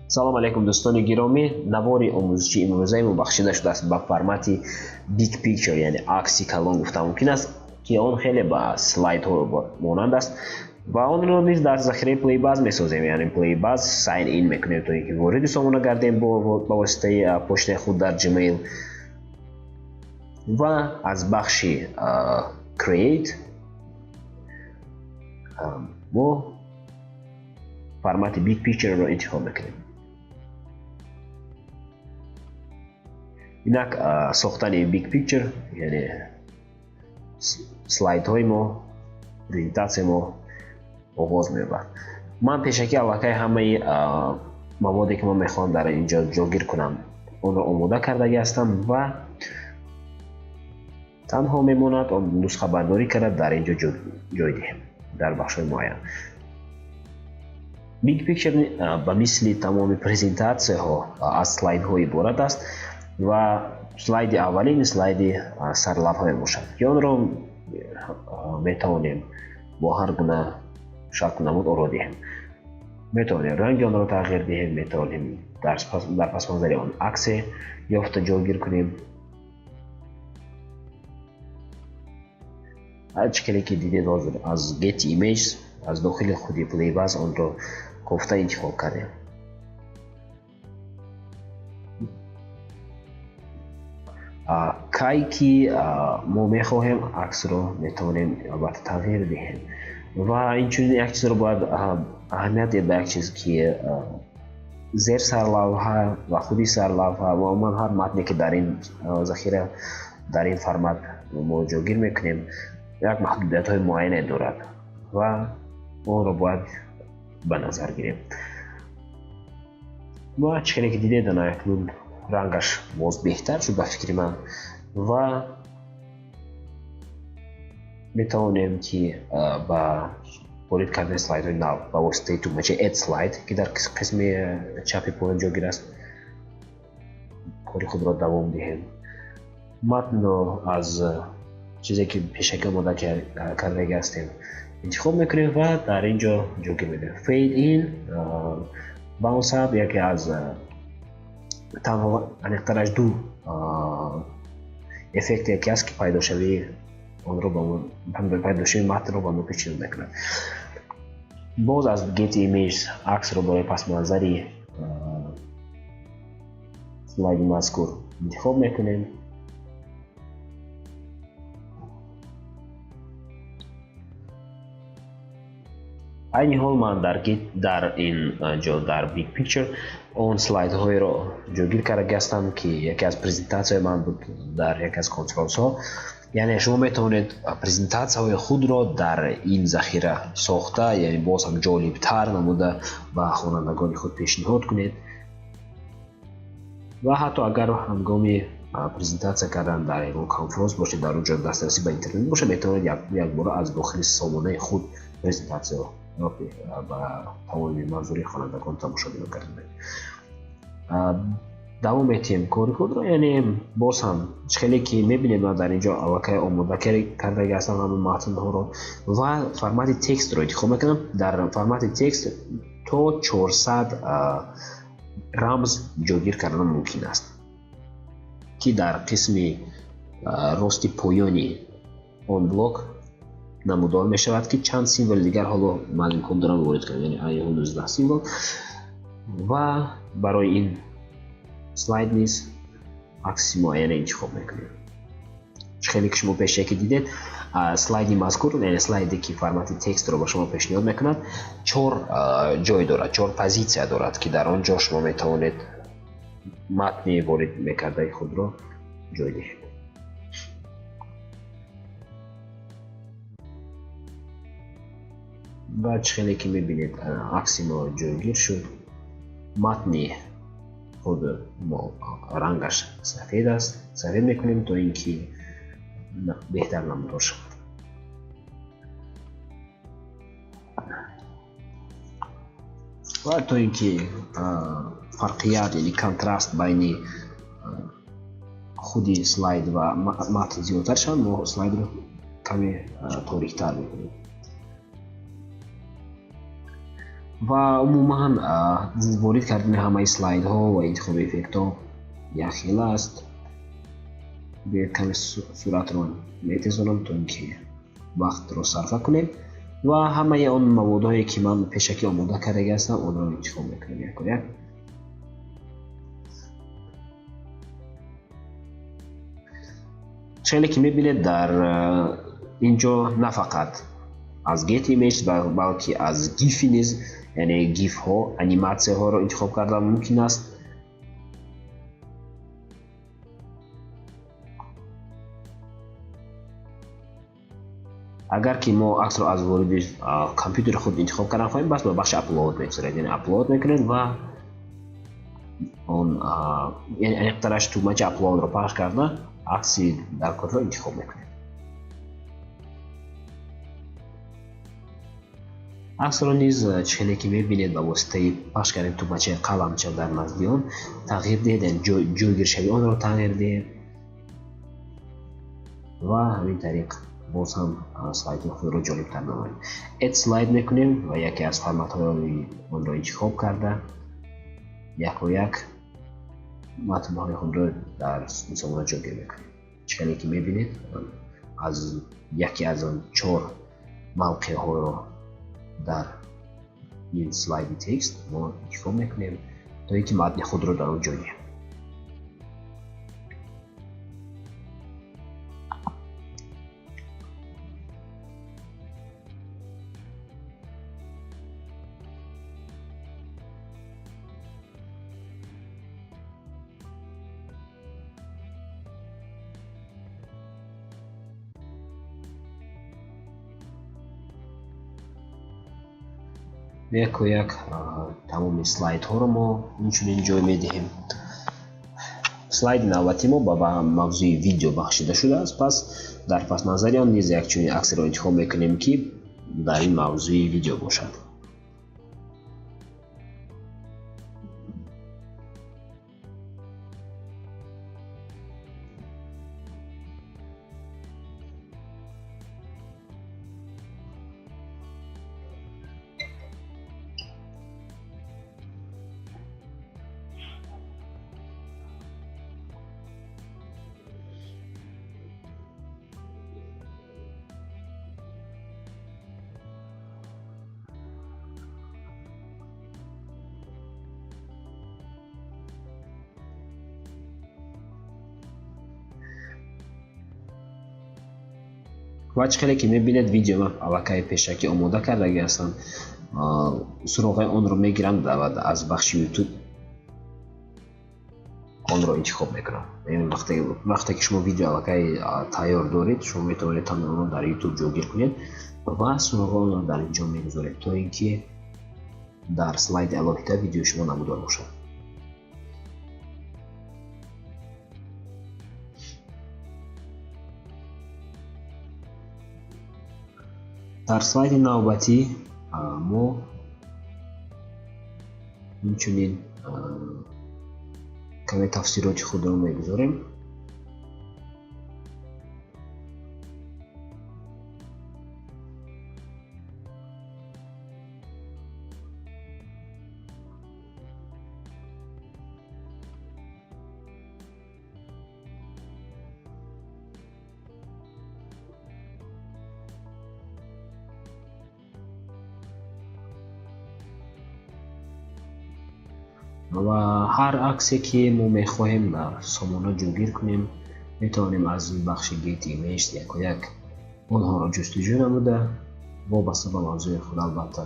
салом алейкум дӯстони гиромӣ. Навори омӯзиши имрӯзаи мо бахшида шудааст ба формати big picture, яъне акси калон гуфта мумкин аст, ки он хеле ба слайдҳо монанд аст ва онро низ дар захираи плейбаз месозем, яъне плейбаз sign in мекунем то ин ки вориди сомона гардем ба воситаи почтаи худ дар Gmail ва аз бахши create мо формати big picture ро интихоб мекунем. инак сохтани big picture, яъне слайдҳои мо, презентатсияи мо оғоз меёбад. Ман пешакӣ аллакай ҳамаи маводе ки ман мехоҳам дар инҷо ҷойгир кунам онро омода кардаги ҳастам ва танҳо мемонад он нусхабардорӣ карда дар инҷо ҷой диҳем дар бахшҳои муайян. big picture ба мисли тамоми презентатсияҳо аз слайдҳо иборат аст ва слайди аввалин слайди сарлавҳа мебошад ки онро метавонем бо ҳар гуна шаклу намуд оро диҳем. метавонем ранги онро тағйир диҳем, метавонем дар пасманзари он аксе ёфта ҷойгир кунем. ҳар шакале ки дидед ҳозир аз get image аз дохили худи playbuzz онро кофта интихоб кардем. кай ки мо мехоҳем аксро метавонем албатта тағйир диҳем ва инчунин як чизро бояд аҳамият диҳед ба як чиз ки зер сарлавҳа ва худи сарлавҳа ва умуман ҳар матне ки дар ин захира дар ин формат мо ҷойгир мекунем як маҳдудиятҳои муайяне дорад ва онро бояд ба назар гирем. ва чӣ ки дидед акнун рангаш боз беҳтар шуд ба фикри ман ва метавонем ки ба ворид кардани слайдҳои нав ба воситаи тӯбачаи add slide ки дар қисми чапи поин ҷойгир аст кори худро давом диҳем. матнро аз чизе ки пешакӣ омода кардаги ҳастем интихоб мекунем ва дар ин ҷо ҷойгир медиҳем. fade in, bounce up яке аз танҳо аниқтараш ду эффекте ки аст ки пайдошавии онро пайдошавии матнро ба мо пешниҳод мекунад. боз аз get image аксро барои пасманзари слайди мазкур интихоб мекунем. айни ҳол ман дар ин ҷо дар big picture он слайдҳоеро ҷойгир кардаги ҳастам ки яке аз презентатсияҳои ман буд дар яке аз конференсҳо. яъне шумо метавонед презентатсияҳои худро дар ин захира сохта, яъне боз ҳам ҷолибтар намуда ба хонандагони худ пешниҳод кунед ва ҳатто агар ҳангоми презентатсия кардан дар ягон конференс бошед, дар он ҷо дастрасӣ ба интернет бошад, метавонед якбора аз дохили сомонаи худ презентатсияро ба тамоми манзури хонандагон тамошобинон кардед. давом метиҳем кори худро, яъне боз ҳам хеле ки мебинед ман дар инҷо аллакай омода кардаги ҳастам ҳамон матнҳоро ва формати текстро интихоб мекунам. дар формати текст то 400 рамз ҷойгир кардан мумкин аст ки дар қисми рости поёни он блок намудор мешавад ки чанд символи дигар ҳоло ман имкон дорам ворид кунам, яъне айни 19 символ ва барои ин слайд низ акси муайяне интихоб мекунем. хеле ки шумо пешакӣ дидед слайди мазкур, яъне слайде ки формати текстро ба шумо пешниҳод мекунад 4 ҷой дорад, 4 позитсия дорад ки дар он ҷо шумо метавонед матни ворид мекардаи худро ҷой диҳед. баъд хеле ки мебинед акси мо ҷойгир шуд. матни худ мо рангаш сафед аст, сафед мекунем то ин ки беҳтар намудор шавад. ва то ин ки фарқият, яъне контраст байни худи слайд ва матн зиёдтар шавад, мо слайдро каме ториктар мекунем. و عموما ورود کردن همه سلاید ها و انتخاب افکت ها یک خیلی است. بیاید کمی صورت رو میتیزونم تا اینکه وقت رو صرف کنیم و همه اون موادهایی که من پیشکی آماده کرده هستم اون رو انتخاب میکنیم یک و یک. چنانکه که میبینید در اینجا نه فقط از گیت ایمیج بلکه از گیفی نیز، یعنی گیف ها انیماسیون ها رو انتخاب کردن ممکن است. اگر که ما عکس رو از ورود کامپیوتر خود انتخاب کردن خواهیم بس به بخش اپلود میگذارید، یعنی اپلود میکنید و اون یعنی اقتراش تو مچ اپلود رو پخش کردن عکسی در کد رو انتخاب میکنید. عکس رو نیز چنانکه که میبینید با واسطه پخش کردن تو مچ قلمچه در نزدیک تغییر دهید، جویگیر شوی اون رو تغییر دهید و همین طریق باز هم سلاید خود رو جالب تر بکنیم. اد سلاید میکنیم و یکی از فرمت های اون رو انتخاب کرده یک و یک متن های خود رو در سامانه جایگیر میکنیم. چنانکه که میبینید از یکی از آن 4 موقع ها رو در این سلاید تکست ما انتخاب میکنیم تا اینکه متن خود رو در اون جایگیر. یک و یک تمام سلاید ها رو ما اینچنین جای میدهیم. سلاید نوبتی ما با موضوع ویدیو بخشیده شده است، پس در پس نظری آن نیز یک چنین عکس رو انتخاب میکنیم که در این موضوع ویدیو باشد. و چقدر که میبینید ویدیو من علاقه پیشکی آماده کرده هستم، سراغ اون رو میگیرم و از بخش یوتیوب اون رو انتخاب میکنم. یعنی وقتی که شما ویدیو علاقه تیار دارید شما میتونید اون رو در یوتیوب جایگیر کنید و سراغ اون رو در اینجا میگذارید تا اینکه در سلاید الهیته ویدیو شما نمودار باشد. در سلاید نوبتی ما اینچنین کمی تفسیرات خود رو میگذاریم. و هر عکسی که ما میخواهیم در سامانه جایگیر کنیم میتونیم از بخش گیت ایمیج یک و یک اونها را جستجو نموده وابسته به موضوع خود البته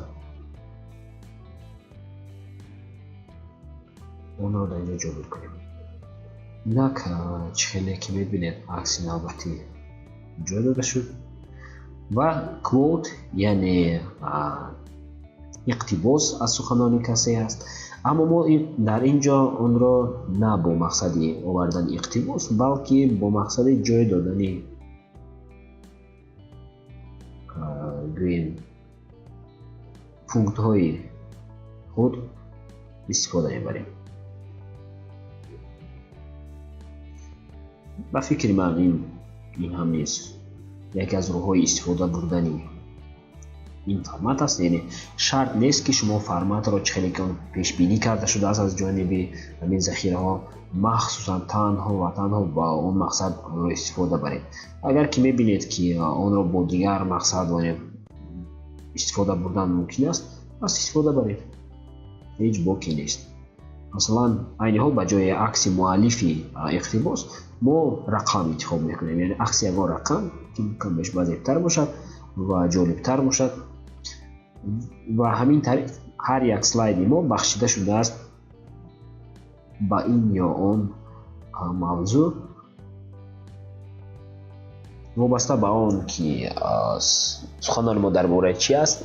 اونها را در اینجا جایگیر کنیم. اینک چخیلی که میبینید عکس نوبتی جای داده شد و کوت یعنی اقتباس از سخنان کسی است، اما ما در اینجا اون را نه با مقصد آوردن اقتباس بلکه با مقصد جای دادن گویم پونکت های خود استفاده میبریم. با فکر من این هم نیست یکی از روهای استفاده بردنی این فرمت است. یعنی شرط نیست که شما فرمت را خیلی که پیش بینی کرده شده است از جانب همین ذخیره ها مخصوصا تنها با اون مقصد رو استفاده برید. اگر که میبینید که اون را با دیگر مقصد استفاده بردن ممکن است، پس استفاده برید، هیچ باکی نیست. مثلا این حال بجای عکس مؤلفی اقتباس ما رقم انتخاب میکنیم، یعنی عکس یک رقم که کم بهش بزرگتر باشد و جالبتر باشد و همین طریق هر یک سلاید ما بخشیده شده است با این یا اون موضوع وابسته به آن که سخنان ما درباره چی است.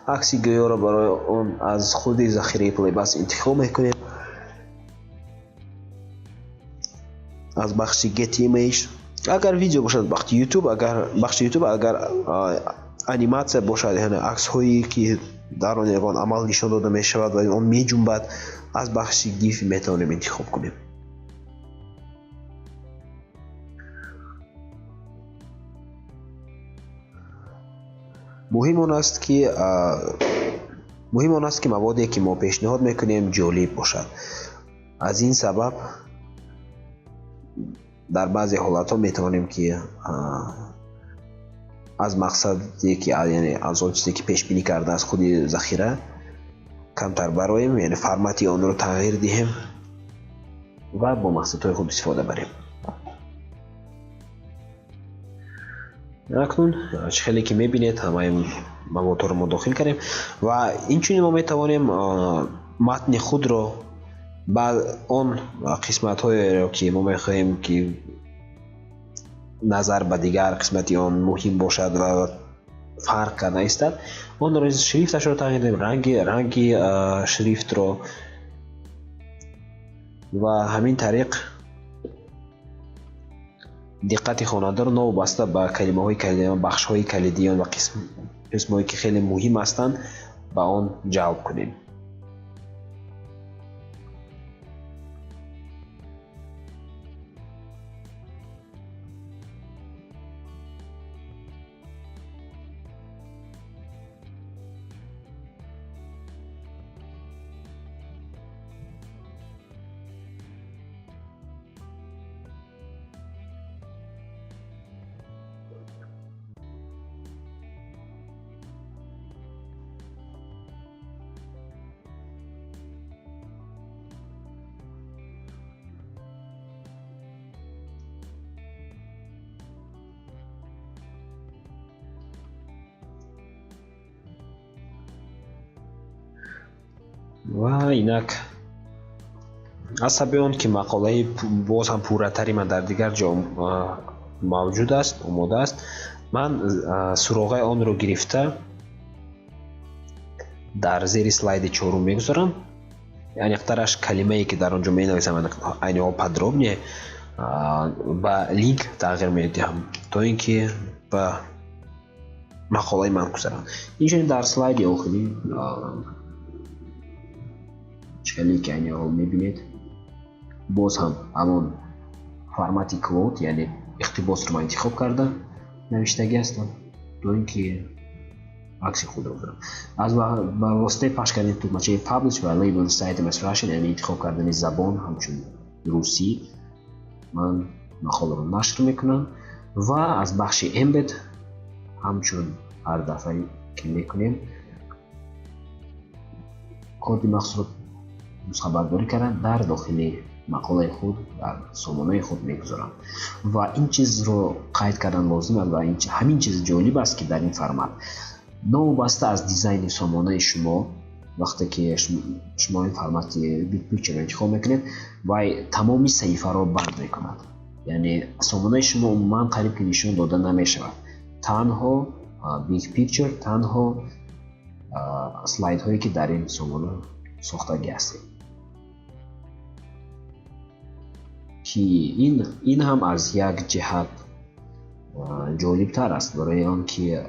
عکس گویا را برای اون از خود ذخیره پلی بس انتخاب میکنیم از بخش get image. اگر ویدیو باشد بخش یوتیوب، اگر انیماسیون باشد یعنی عکس هایی که در آن عمل نشان داده می شود و اون می جنبد، از بخش گیف میتوانیم انتخاب کنیم. مهم آن است که موادی که ما پیشنهاد میکنیم جالب باشد. از این سبب در بعضی حالات ها میتوانیم که از مقصدی که یعنی از آن چیزی که پیش بینی کرده از خود ذخیره کمتر برایم، یعنی فرمتی آن رو تغییر دهیم و با مقصدهای خود استفاده بریم. اکنون خیلی که میبینید همه مواد رو داخل کردیم و اینچنین ما میتوانیم متن خود رو بعد اون قسمت های که ما میخواهیم که نظر به دیگر قسمتی آن مهم باشد و فرق کرده استد، اون رو شریفتش رو تغییر دهیم، رنگ شریفت رو و همین طریق دقت خواننده رو وابسته به کلمه های کلیدی، بخش های کلیدی و قسم هایی که خیلی مهم هستند به آن جلب کنیم. و اینک از سبب اون که مقاله باز هم پورتری من در دیگر جا موجود است آماده است، من سراغ آن رو گرفته در زیر سلاید 4 میگذارم. یعنی اخترش کلمه ای که در آنجا می نویسم اینها подробнее با لینک تغییر میدهم تا اینکه با مقاله من گذارم. اینجوری در سلاید آخری چلی که اینها میبینید باز هم همون فرمتی کوت یعنی اقتباس رو من انتخاب کرده نوشتگی هستم تا اینکه عکس خود رو برم از با واسطه پخش کردن تومچه پابلیش و لیبل سایت مسفرشن، یعنی انتخاب کردن زبان همچون روسی من مقاله رو نشر میکنم و از بخش امبد همچون هر دفعه که میکنیم کد مخصوص نسخه برداری کردن در داخل مقاله خود در سامانه خود میگذارم و این چیز رو قید کردن لازم است و همین چیز جالب است که در این فرمت نوبسته از دیزاین سامانه شما وقتی که شما این فرمت بیگ پیکچر انتخاب میکنید و تمامی صحیفه رو بند میکند، یعنی سامانه شما عموما قریب که نشان داده نمیشود، تنها بیگ پیکچر، تنها سلاید هایی که در این سامانه ساختگی هست که این هم از یک جهت جالب تر است برای آن که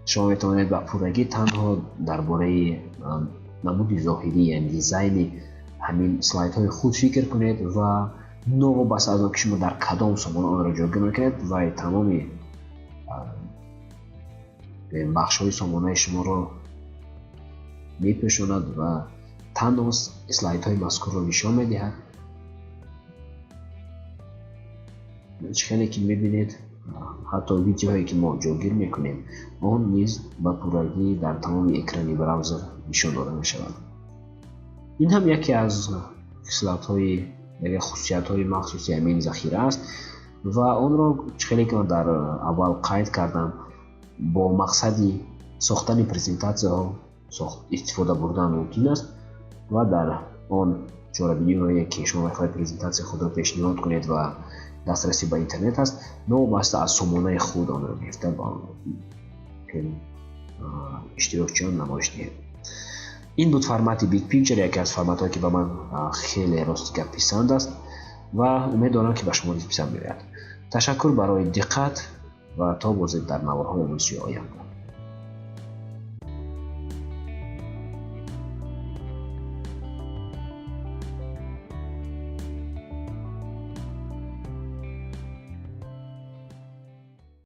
شما میتوانید با پورگی تنها درباره نمود ظاهری یعنی دیزاین همین سلاید های خود فکر کنید و بس از آن که شما در کدام سامانه آن را جایگزین کنید و تمامی бахшҳои сомонаи шуморо мепӯшонад ва танҳо слайдҳои мазкурро нишон медиҳад. хеле ки мебинед ҳатто видеоҳое ки мо ҷойгир мекунем он низ ба пуррагӣ дар тамоми экрани браузер нишон дода мешавад. ин ҳам яке аз хусусиятҳои махсуси ҳамин захира аст ва онро хеле ки ман дар аввал қайд кардам бо мақсади сохтани презентатсияҳо истифода бурдан мумкин аст ва дар он чорабиниҳое ки шумо мехоҳед презентатсияи худро пешниҳод кунед ва дастрасӣ ба интернет аст, новобаста аз сомонаи худ онро гирифта ба иштирокчиён намоиш диҳед. ин буд формати Big Picture, яке аз форматҳое ки ба ман хеле рости гап писанд аст ва умед дорам ки ба шумо низ писанд биёяд. Ташаккур барои диққат ва то бозид дар наворҳои омӯзиши оянда.